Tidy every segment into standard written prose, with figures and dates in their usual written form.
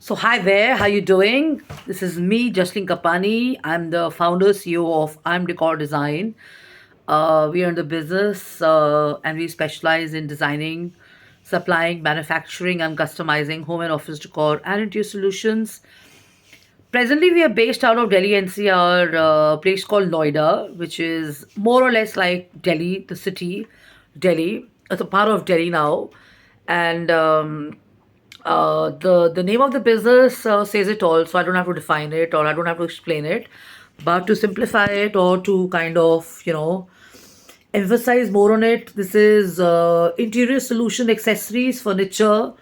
So hi there, how you doing? This is me, Justin Kapani. I'm the founder CEO of I'm Decor Design. We are in the business and we specialize in designing, supplying, manufacturing, and customizing home and office decor and interior solutions. Presently, we are based out of Delhi NCR, place called Noida, which is more or less like Delhi, the city, Delhi. It's a part of Delhi now, and the name of the business says it all, so I don't have to define it or I don't have to explain it. But to simplify it or to kind of emphasize more on it, this is interior solution accessories, furniture.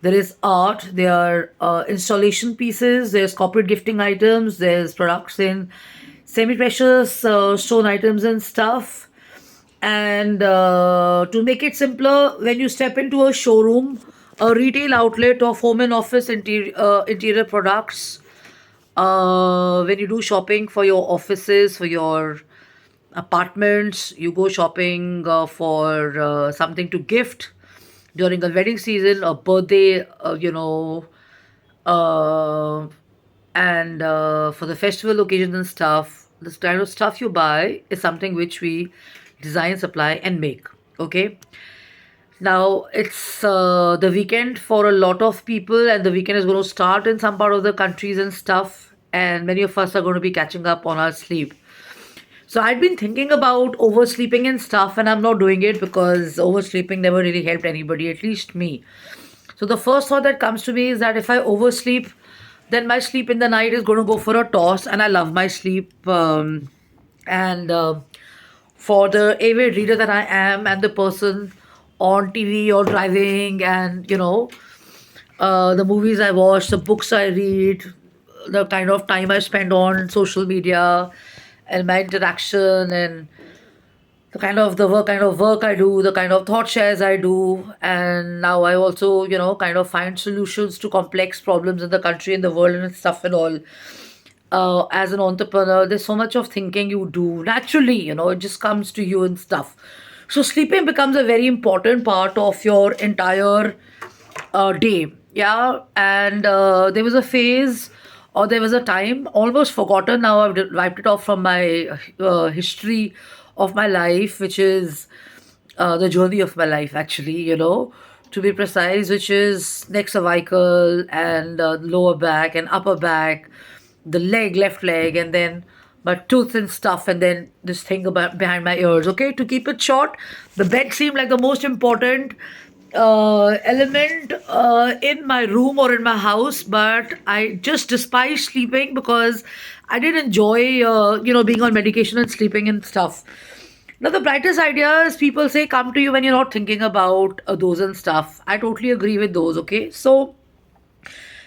There is art. There are installation pieces. There's corporate gifting items. There's products in semi-precious stone items and stuff. And to make it simpler, when you step into a showroom, a retail outlet of home and office interior products, when you do shopping for your offices, for your apartments, you go shopping for something to gift during a wedding season, a birthday, uh, and for the festival occasions and stuff, this kind of stuff you buy is something which we design, supply, and make. Okay. Now it's the weekend for a lot of people, and the weekend is going to start in some part of the countries and stuff. And many of us are going to be catching up on our sleep. So I'd been thinking about oversleeping and stuff, and I'm not doing it because oversleeping never really helped anybody, at least me. So the first thought that comes to me is that if I oversleep, then my sleep in the night is going to go for a toss, and I love my sleep. And For the avid reader that I am, and the person on TV or driving, and the movies I watch, the books I read, the kind of time I spend on social media, and my interaction, and the kind of work I do, the kind of thought shares I do, and now I also kind of find solutions to complex problems in the country and the world and stuff and all. As an entrepreneur, there's so much of thinking you do naturally, it just comes to you and stuff. So sleeping becomes a very important part of your entire day. Yeah, and there was a phase, or there was a time, almost forgotten now. I've wiped it off from my history of my life, which is the journey of my life, actually, to be precise, which is neck, cervical, and lower back and upper back, the leg, left leg, and then my tooth and stuff, and then this thing about behind my ears. Okay, to keep it short, the bed seemed like the most important element in my room or in my house, but I just despise sleeping because I did enjoy, being on medication and sleeping and stuff. Now, the brightest ideas people say come to you when you're not thinking about those and stuff. I totally agree with those. Okay, so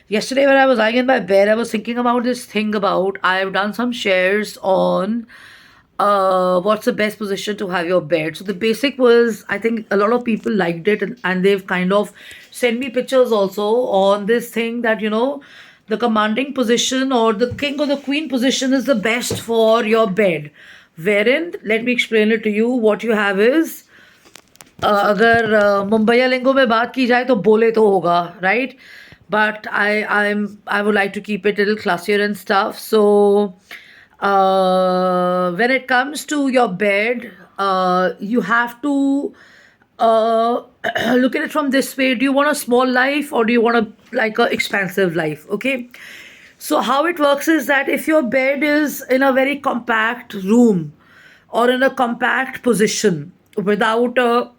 yesterday, when I was lying in my bed, I was thinking about this thing about I've done some shares on what's the best position to have your bed. So the basic was, I think a lot of people liked it, and they've kind of sent me pictures also on this thing that the commanding position or the king or the queen position is the best for your bed. Wherein, let me explain it to you. What you have is, अगर मुंबईया लिंगो में बात की जाए तो बोले तो होगा, right? But I would like to keep it a little classier and stuff. So when it comes to your bed, you have to uh, look at it from this way. Do you want a small life, or do you want a like a expansive life? Okay. So how it works is that if your bed is in a very compact room or in a compact position without a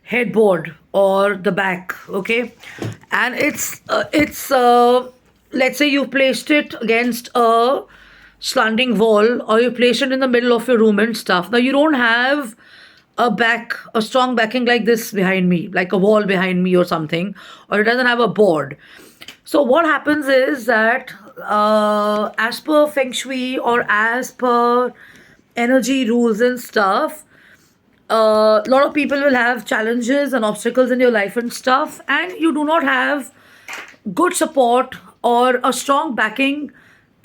headboard or the back, okay, and it's let's say you placed it against a slanting wall, or you placed it in the middle of your room and stuff. Now you don't have a strong backing like this behind me, like a wall behind me or something, or it doesn't have a board. So what happens is that as per feng shui or as per energy rules and stuff, a lot of people will have challenges and obstacles in your life and stuff, and you do not have good support or a strong backing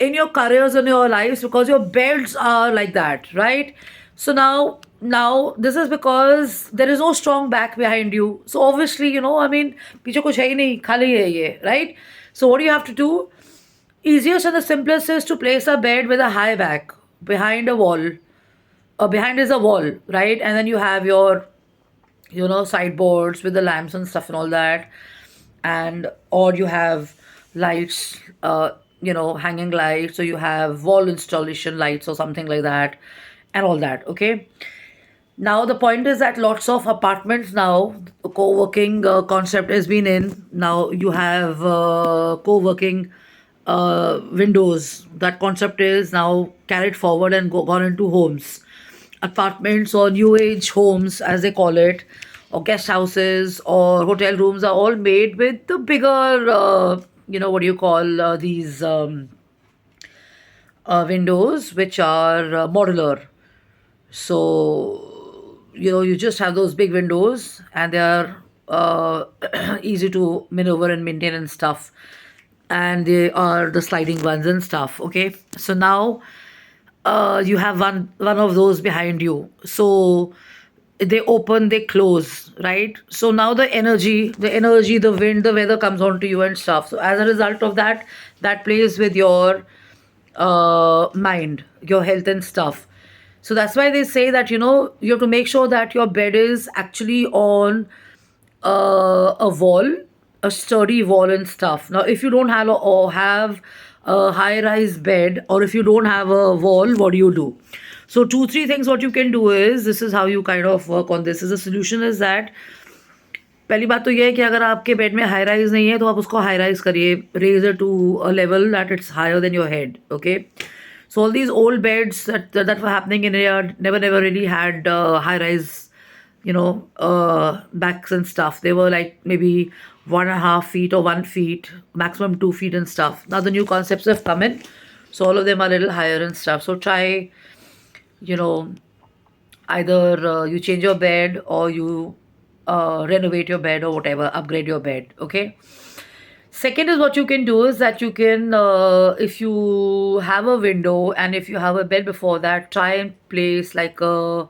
in your careers and your lives because your beds are like that, right? So now this is because there is no strong back behind you. So obviously, I mean, पीछे कुछ है ही नहीं, खाली है ये, right? So what do you have to do? Easiest and the simplest is to place a bed with a high back behind a wall. Behind is a wall, right? And then you have your, sideboards with the lamps and stuff and all that, and or you have lights, hanging lights, so you have wall installation lights or something like that, and all that. Okay. Now the point is that lots of apartments now, co-working concept has been in. Now you have co-working windows. That concept is now carried forward and gone into homes, apartments or new age homes as they call it, or guest houses or hotel rooms are all made with the bigger, what do you call these windows, which are modular. So, you just have those big windows and they are easy to maneuver and maintain and stuff. And they are the sliding ones and stuff. Okay. So now you have one of those behind you. So they open, they close, right? So now the energy, the wind, the weather comes onto you and stuff. So as a result of that, that plays with your mind, your health and stuff. So that's why they say that you have to make sure that your bed is actually on a wall, a sturdy wall and stuff. Now, if you don't have a high-rise bed, or if you don't have a wall, what do you do? So two, three things. What you can do is, this is how you kind of work on this. Is the solution is that पहली बात तो ये है कि अगर आपके bed में high rise नहीं है तो आप उसको हाई राइज करिए, raise it to a level that it's higher than your head. Okay. So all these old beds that were happening in India never really had high rise, backs and stuff. They were like maybe 1.5 feet or 1 feet, maximum 2 feet and stuff. Now the new concepts have come in, so all of them are a little higher and stuff. So try, you know, either you change your bed or you renovate your bed or whatever, upgrade your bed. Okay. Second is what you can do is that you can, if you have a window and if you have a bed before that, try and place uh,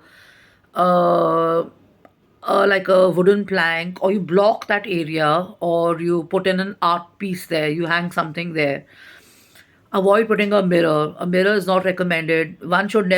like a wooden plank, or you block that area, or you put in an art piece there. You hang something there. Avoid putting a mirror. A mirror is not recommended. One should